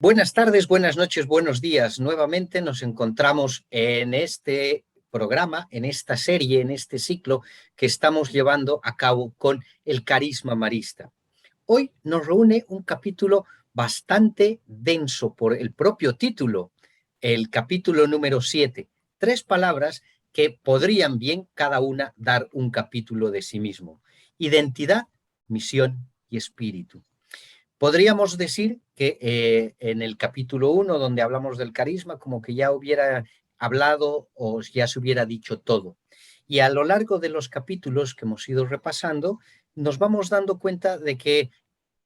Buenas tardes, buenas noches, buenos días. Nuevamente nos encontramos en este programa, en esta serie, en este ciclo que estamos llevando a cabo con el carisma marista. Hoy nos reúne un capítulo bastante denso por el propio título, el capítulo número 7. Tres palabras que podrían bien cada una dar un capítulo de sí mismo. Identidad, misión y espíritu. Podríamos decir que en el capítulo 1, donde hablamos del carisma, como que ya hubiera hablado o ya se hubiera dicho todo. Y a lo largo de los capítulos que hemos ido repasando, nos vamos dando cuenta de que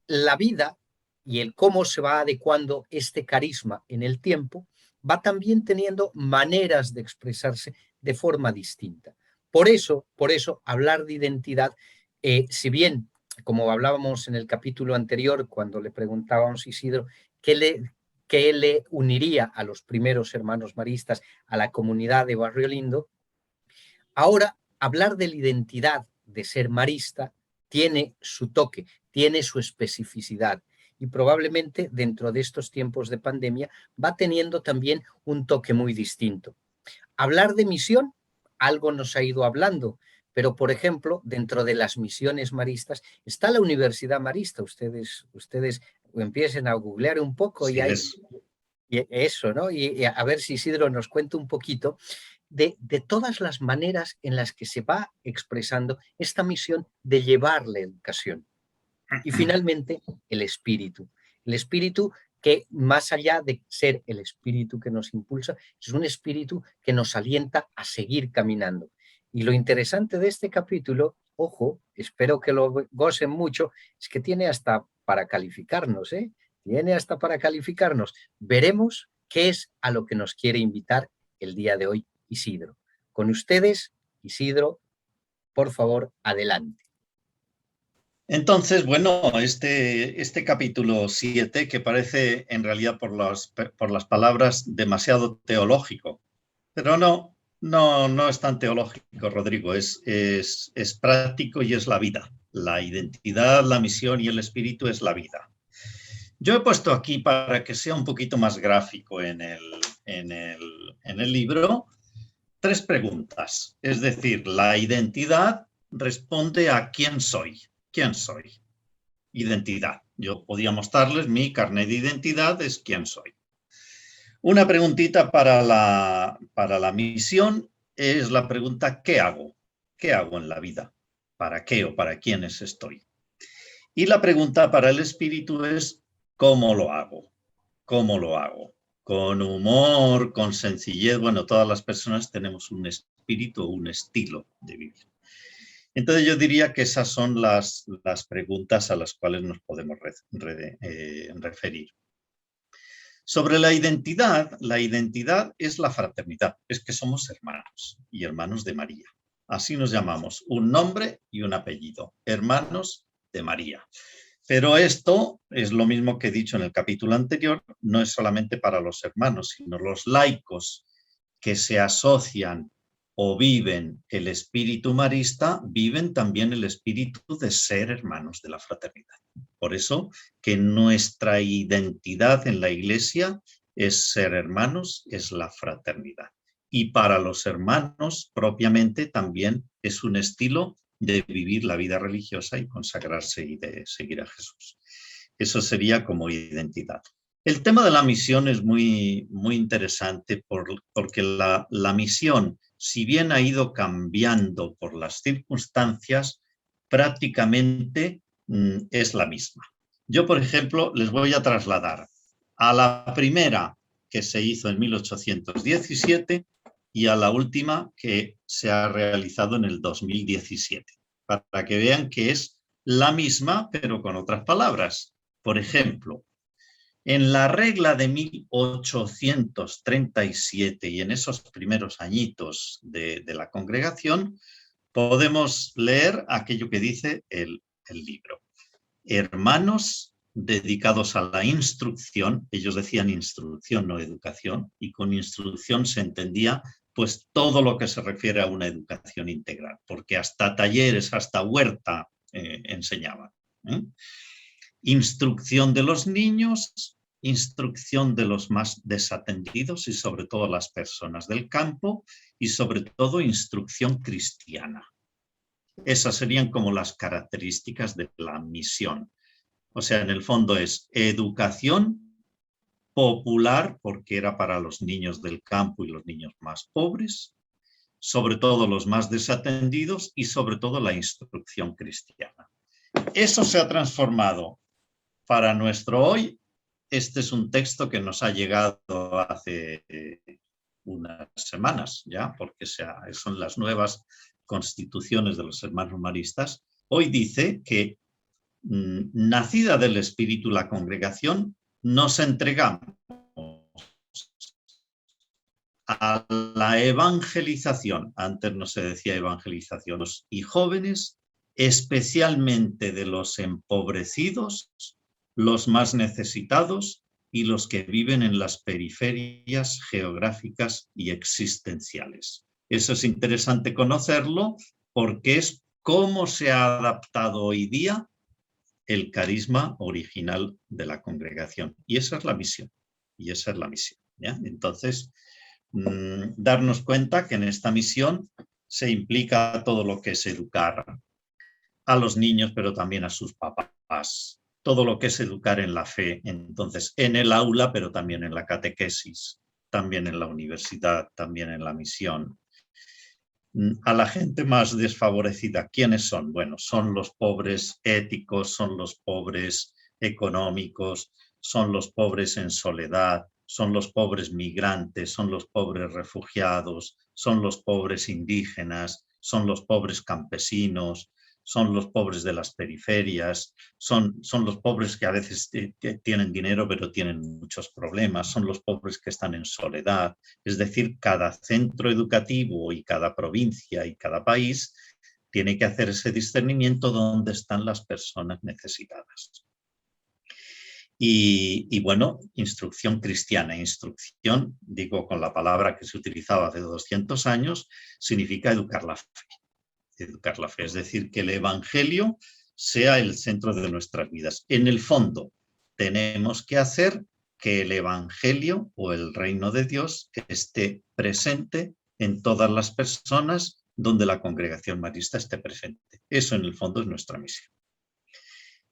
la vida y el cómo se va adecuando este carisma en el tiempo va también teniendo maneras de expresarse de forma distinta. Por eso hablar de identidad, si bien como hablábamos en el capítulo anterior, cuando le preguntábamos a Isidro qué le uniría a los primeros hermanos maristas, a la comunidad de Barrio Lindo, ahora hablar de la identidad de ser marista tiene su toque, tiene su especificidad y probablemente dentro de estos tiempos de pandemia va teniendo también un toque muy distinto. Hablar de misión, algo nos ha ido hablando, pero por ejemplo, dentro de las misiones maristas está la Universidad Marista. Ustedes empiecen a googlear un poco y Sí hay es. eso, ¿no? Y a ver si Isidro nos cuenta un poquito de todas las maneras en las que se va expresando esta misión de llevar la educación. Y finalmente, el espíritu. El espíritu que más allá de ser el espíritu que nos impulsa, es un espíritu que nos alienta a seguir caminando. Y lo interesante de este capítulo, ojo, espero que lo gocen mucho, es que tiene hasta para calificarnos, ¿eh? Tiene hasta para calificarnos. Veremos qué es a lo que nos quiere invitar el día de hoy Isidro. Con ustedes, Isidro, por favor, adelante. Entonces, bueno, este capítulo 7, que parece en realidad por las palabras demasiado teológico, pero no es tan teológico, Rodrigo, es práctico y es la vida. La identidad, la misión y el espíritu es la vida. Yo he puesto aquí, para que sea un poquito más gráfico en el libro, tres preguntas. Es decir, la identidad responde a quién soy. ¿Quién soy? Identidad. Yo podía mostrarles mi carnet de identidad, es quién soy. Una preguntita para la misión es la pregunta ¿qué hago? ¿Qué hago en la vida? ¿Para qué o para quiénes estoy? Y la pregunta para el espíritu es ¿cómo lo hago? ¿Cómo lo hago? Con humor, con sencillez. Bueno, todas las personas tenemos un espíritu, un estilo de vivir. Entonces yo diría que esas son las preguntas a las cuales nos podemos referir. Sobre la identidad es la fraternidad, es que somos hermanos y hermanos de María. Así nos llamamos, un nombre y un apellido, hermanos de María. Pero esto es lo mismo que he dicho en el capítulo anterior, no es solamente para los hermanos, sino los laicos que se asocian o viven el espíritu marista, viven también el espíritu de ser hermanos de la fraternidad. Por eso que nuestra identidad en la Iglesia es ser hermanos, es la fraternidad. Y para los hermanos propiamente también es un estilo de vivir la vida religiosa y consagrarse y de seguir a Jesús. Eso sería como identidad. El tema de la misión es muy interesante porque la misión, si bien ha ido cambiando por las circunstancias, prácticamente es la misma. Yo, por ejemplo, les voy a trasladar a la primera que se hizo en 1817 y a la última que se ha realizado en el 2017, para que vean que es la misma, pero con otras palabras. Por ejemplo, en la regla de 1837 y en esos primeros añitos de la congregación, podemos leer aquello que dice el libro. Hermanos dedicados a la instrucción, ellos decían instrucción, no educación, y con instrucción se entendía pues todo lo que se refiere a una educación integral, porque hasta talleres, hasta huerta enseñaban. Instrucción de los niños instrucción de los más desatendidos y sobre todo las personas del campo y sobre todo instrucción cristiana. Esas serían como las características de la misión. O sea, en el fondo es educación popular, porque era para los niños del campo y los niños más pobres, sobre todo los más desatendidos y sobre todo la instrucción cristiana. Eso se ha transformado para nuestro hoy. Este es un texto que nos ha llegado hace unas semanas ya, porque son las nuevas constituciones de los hermanos maristas. Hoy dice que nacida del Espíritu la congregación, nos entregamos a la evangelización, antes no se decía evangelización, y jóvenes, especialmente de los empobrecidos, los más necesitados y los que viven en las periferias geográficas y existenciales. Eso es interesante conocerlo porque es cómo se ha adaptado hoy día el carisma original de la congregación. Y esa es la misión. ¿Ya? Entonces, darnos cuenta que en esta misión se implica todo lo que es educar a los niños, pero también a sus papás, todo lo que es educar en la fe, entonces en el aula, pero también en la catequesis, también en la universidad, también en la misión. A la gente más desfavorecida, ¿quiénes son? Bueno, son los pobres éticos, son los pobres económicos, son los pobres en soledad, son los pobres migrantes, son los pobres refugiados, son los pobres indígenas, son los pobres campesinos, son los pobres de las periferias, son los pobres que a veces tienen dinero pero tienen muchos problemas, son los pobres que están en soledad. Es decir, cada centro educativo y cada provincia y cada país tiene que hacer ese discernimiento donde están las personas necesitadas. Y bueno, instrucción cristiana, instrucción, digo con la palabra que se utilizaba hace 200 años, significa educar la fe. Educar la fe, es decir, que el Evangelio sea el centro de nuestras vidas. En el fondo, tenemos que hacer que el Evangelio o el reino de Dios esté presente en todas las personas donde la congregación marista esté presente. Eso en el fondo es nuestra misión.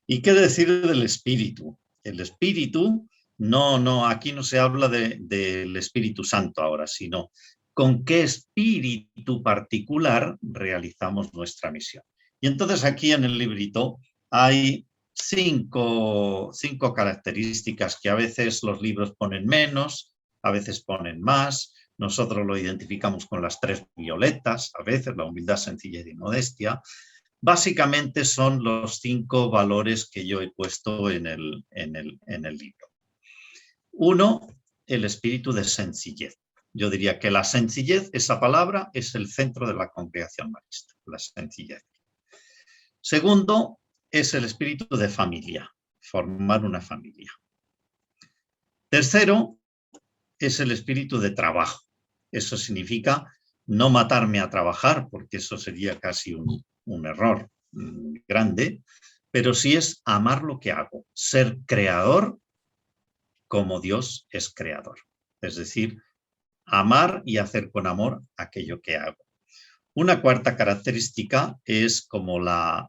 ¿Y qué decir del Espíritu? El Espíritu, aquí no se habla del Espíritu Santo ahora, sino con qué espíritu particular realizamos nuestra misión. Y entonces aquí en el librito hay cinco características que a veces los libros ponen menos, a veces ponen más. Nosotros lo identificamos con las 3 violetas, a veces la humildad, sencillez y modestia. Básicamente son los 5 valores que yo he puesto en el libro. 1, el espíritu de sencillez. Yo diría que la sencillez, esa palabra, es el centro de la congregación marista, la sencillez. Segundo, es el espíritu de familia, formar una familia. Tercero, es el espíritu de trabajo. Eso significa no matarme a trabajar, porque eso sería casi un error grande, pero sí es amar lo que hago, ser creador como Dios es creador. Es decir, amar y hacer con amor aquello que hago. Una cuarta característica es como la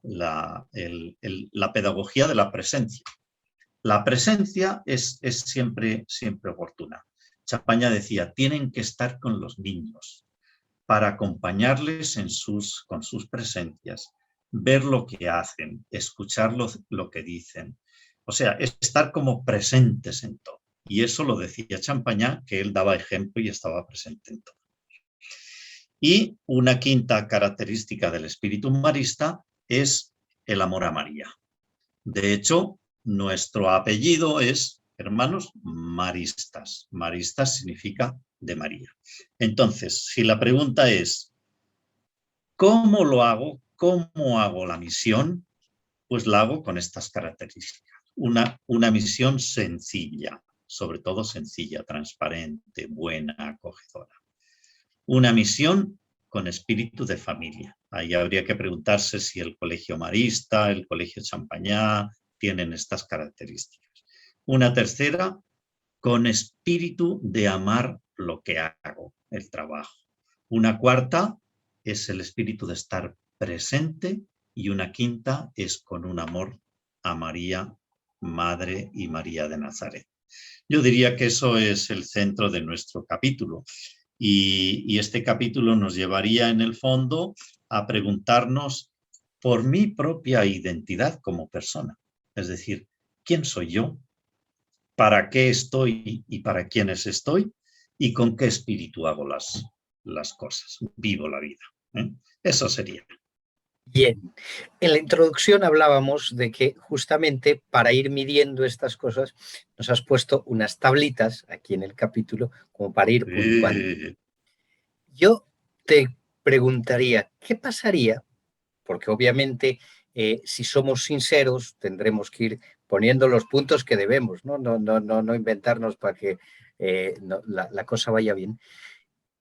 pedagogía de la presencia. La presencia es siempre oportuna. Champaña decía, tienen que estar con los niños para acompañarles con sus presencias, ver lo que hacen, escuchar lo que dicen. O sea, estar como presentes en todo. Y eso lo decía Champaña, que él daba ejemplo y estaba presente en todo. Y una quinta característica del espíritu marista es el amor a María. De hecho, nuestro apellido es, hermanos, maristas. Maristas significa de María. Entonces, si la pregunta es, ¿cómo lo hago? ¿Cómo hago la misión? Pues la hago con estas características. Una misión sencilla, sobre todo sencilla, transparente, buena, acogedora. Una misión con espíritu de familia. Ahí habría que preguntarse si el colegio marista, el colegio Champañá tienen estas características. Una tercera, con espíritu de amar lo que hago, el trabajo. Una cuarta es el espíritu de estar presente y una quinta es con un amor a María, Madre y María de Nazaret. Yo diría que eso es el centro de nuestro capítulo y este capítulo nos llevaría en el fondo a preguntarnos por mi propia identidad como persona. Es decir, ¿quién soy yo? ¿Para qué estoy y para quiénes estoy? ¿Y con qué espíritu hago las cosas? Vivo la vida. ¿Eh? Eso sería. Bien, en la introducción hablábamos de que justamente para ir midiendo estas cosas nos has puesto unas tablitas aquí en el capítulo como para ir puntuando. Yo te preguntaría, ¿qué pasaría? Porque obviamente si somos sinceros tendremos que ir poniendo los puntos que debemos, no, no inventarnos para que la cosa vaya bien.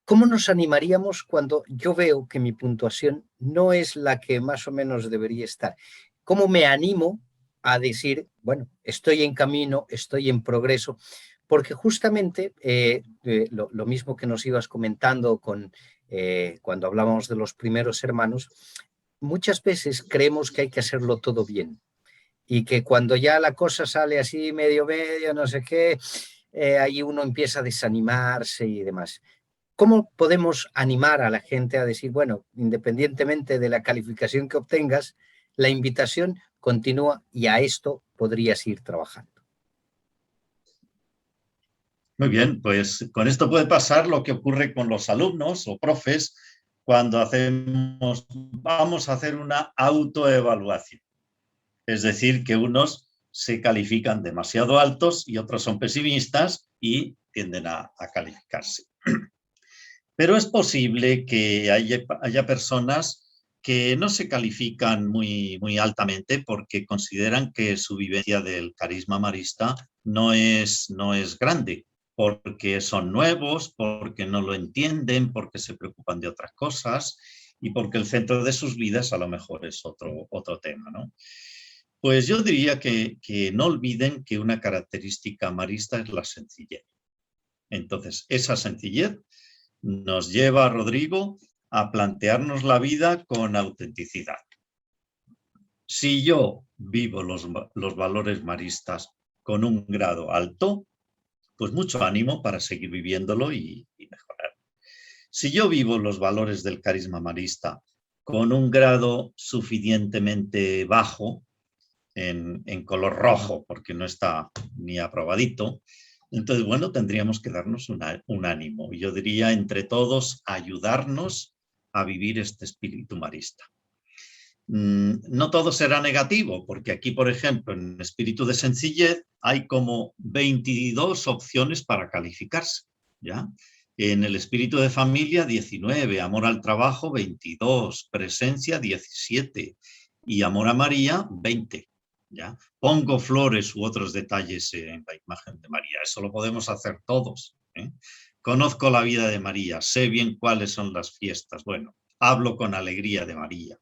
¿Cómo nos animaríamos cuando yo veo que mi puntuación no es la que más o menos debería estar? ¿Cómo me animo a decir, bueno, estoy en camino, estoy en progreso? Porque justamente lo mismo que nos ibas comentando cuando hablábamos de los primeros hermanos, muchas veces creemos que hay que hacerlo todo bien y que cuando ya la cosa sale así medio, no sé qué, ahí uno empieza a desanimarse y demás. ¿Cómo podemos animar a la gente a decir, bueno, independientemente de la calificación que obtengas, la invitación continúa y a esto podrías ir trabajando? Muy bien, pues con esto puede pasar lo que ocurre con los alumnos o profes cuando vamos a hacer una autoevaluación. Es decir, que unos se califican demasiado altos y otros son pesimistas y tienden a calificarse. Pero es posible que haya personas que no se califican muy altamente porque consideran que su vivencia del carisma marista no es grande, porque son nuevos, porque no lo entienden, porque se preocupan de otras cosas y porque el centro de sus vidas a lo mejor es otro tema, ¿no? Pues yo diría que no olviden que una característica marista es la sencillez. Entonces, esa sencillez nos lleva, Rodrigo, a plantearnos la vida con autenticidad. Si yo vivo los valores maristas con un grado alto, pues mucho ánimo para seguir viviéndolo y mejorar. Si yo vivo los valores del carisma marista con un grado suficientemente bajo, en color rojo, porque no está ni aprobadito, entonces, bueno, tendríamos que darnos un ánimo. Y yo diría, entre todos, ayudarnos a vivir este espíritu marista. No todo será negativo, porque aquí, por ejemplo, en espíritu de sencillez hay como 22 opciones para calificarse, ¿ya? En el espíritu de familia, 19, amor al trabajo, 22, presencia, 17 y amor a María, 20. ¿Ya? Pongo flores u otros detalles en la imagen de María. Eso lo podemos hacer todos. ¿Eh? Conozco la vida de María, sé bien cuáles son las fiestas. Bueno, hablo con alegría de María.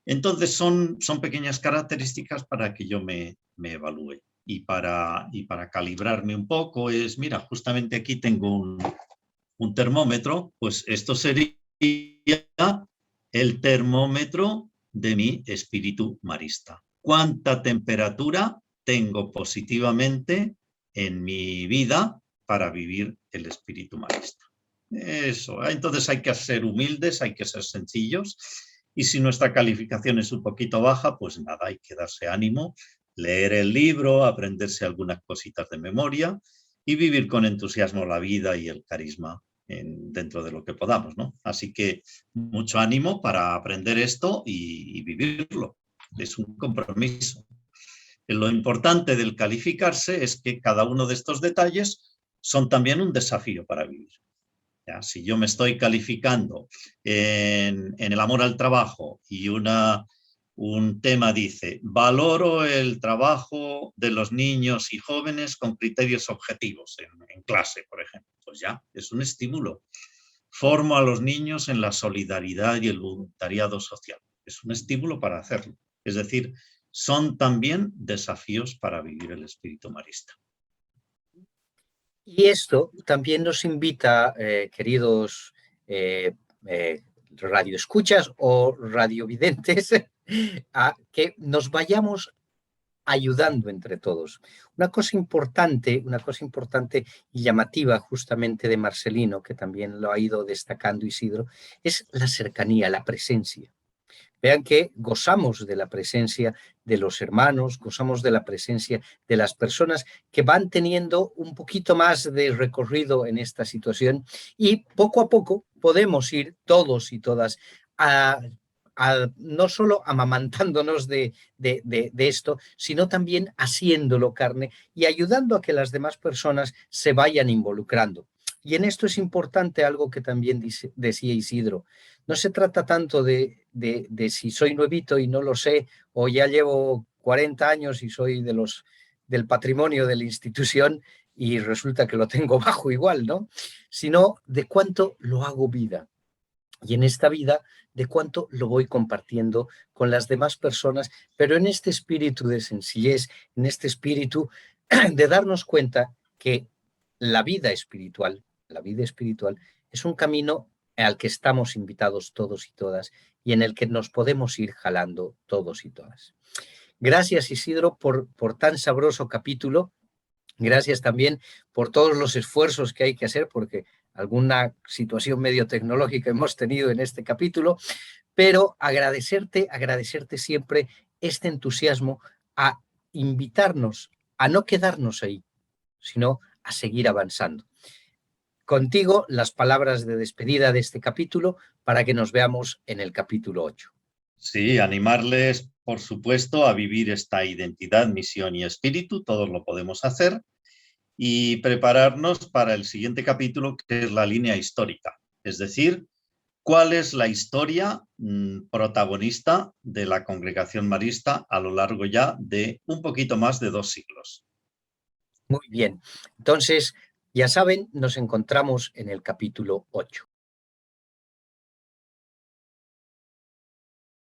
Entonces son pequeñas características para que yo me evalúe. Y para calibrarme un poco es, mira, justamente aquí tengo un termómetro, pues esto sería el termómetro de mi espíritu marista. ¿Cuánta temperatura tengo positivamente en mi vida para vivir el espíritu marista? Eso, entonces hay que ser humildes, hay que ser sencillos y si nuestra calificación es un poquito baja, pues nada, hay que darse ánimo, leer el libro, aprenderse algunas cositas de memoria y vivir con entusiasmo la vida y el carisma dentro de lo que podamos, ¿no? Así que mucho ánimo para aprender esto y vivirlo. Es un compromiso. Lo importante del calificarse es que cada uno de estos detalles son también un desafío para vivir. ¿Ya? Si yo me estoy calificando en el amor al trabajo y un tema dice, valoro el trabajo de los niños y jóvenes con criterios objetivos en clase, por ejemplo, pues ya, es un estímulo. Formo a los niños en la solidaridad y el voluntariado social. Es un estímulo para hacerlo. Es decir, son también desafíos para vivir el espíritu marista. Y esto también nos invita, queridos eh, radioescuchas o radiovidentes, a que nos vayamos ayudando entre todos. Una cosa importante y llamativa justamente de Marcelino, que también lo ha ido destacando Isidro, es la cercanía, la presencia. Vean que gozamos de la presencia de los hermanos, gozamos de la presencia de las personas que van teniendo un poquito más de recorrido en esta situación y poco a poco podemos ir todos y todas no solo amamantándonos de esto, sino también haciéndolo carne y ayudando a que las demás personas se vayan involucrando. Y en esto es importante algo que también decía Isidro. No se trata tanto de si soy nuevito y no lo sé, o ya llevo 40 años y soy del patrimonio de la institución y resulta que lo tengo bajo igual, ¿no? Sino de cuánto lo hago vida. Y en esta vida, de cuánto lo voy compartiendo con las demás personas, pero en este espíritu de sencillez, en este espíritu de darnos cuenta que la vida espiritual es un camino al que estamos invitados todos y todas y en el que nos podemos ir jalando todos y todas. Gracias, Isidro, por tan sabroso capítulo. Gracias también por todos los esfuerzos que hay que hacer, porque alguna situación medio tecnológica hemos tenido en este capítulo, pero agradecerte siempre este entusiasmo a invitarnos a no quedarnos ahí, sino a seguir avanzando. Contigo, las palabras de despedida de este capítulo para que nos veamos en el capítulo 8. Sí, animarles, por supuesto, a vivir esta identidad, misión y espíritu, todos lo podemos hacer, y prepararnos para el siguiente capítulo, que es la línea histórica, es decir, cuál es la historia protagonista de la congregación marista a lo largo ya de un poquito más de 2 siglos. Muy bien, entonces, ya saben, nos encontramos en el capítulo 8.